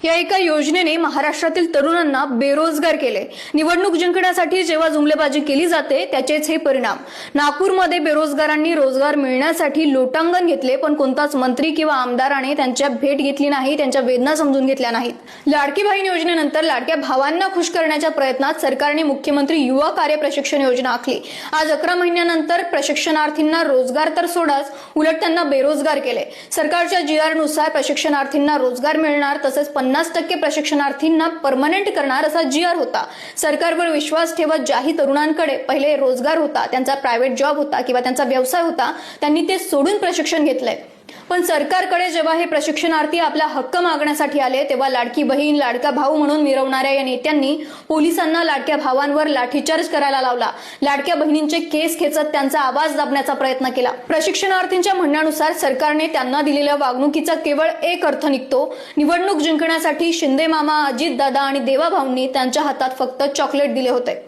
या एका योजनेने महाराष्ट्रातील तरुणांना बेरोजगार केले। निवडणूक जिंकण्यासाठी जेव्हा जुमलेबाजी केली जाते त्याचेच हे परिणाम। नागपूरमध्ये बेरोजगारांनी रोजगार मिळण्यासाठी लोटांगण घेतले, पण कोणताच मंत्री किंवा आमदाराने त्यांच्या भेट घेतली नाही, त्यांच्या वेदना समजून घेतल्या नाहीत। लाडकी बहीण योजनेनंतर लाडक्या भावांना खुश करण्याच्या प्रयत्नात सरकारने मुख्यमंत्री युवा कार्य प्रशिक्षण योजना आखली। आज 11 महिन्यानंतर प्रशिक्षणार्थींना रोजगार तर सोडाच, उलट त्यांना बेरोजगार केले। सरकारच्या GR नुसार प्रशिक्षणार्थींना रोजगार मिळणार, तसेच 50% प्रशिक्षणार्थींना परमनंट करणार असा GR होता। सरकारवर विश्वास ठेवत ज्याही तरुणांकडे पहिले रोजगार होता, त्यांचा प्रायव्हेट जॉब होता किंवा त्यांचा व्यवसाय होता, त्यांनी ते सोडून प्रशिक्षण घेतलंय। पण सरकारकडे जेव्हा हे प्रशिक्षणार्थी आपला हक्क मागण्यासाठी आले, तेव्हा लाडकी बहीण, लाडका भाऊ म्हणून मिरवणाऱ्या या नेत्यांनी पोलिसांना लाडक्या भावांवर लाठीचार्ज करायला लावला। लाडक्या बहिणींचे केस खेचत त्यांचा आवाज दाबण्याचा प्रयत्न केला। प्रशिक्षणार्थींच्या म्हणण्यानुसार सरकारने त्यांना दिलेल्या वागणुकीचा केवळ एक अर्थ निघतो, निवडणूक जिंकण्यासाठी शिंदे मामा, अजित दादा आणि देवा भाऊंनी त्यांच्या हातात फक्त चॉकलेट दिले होते।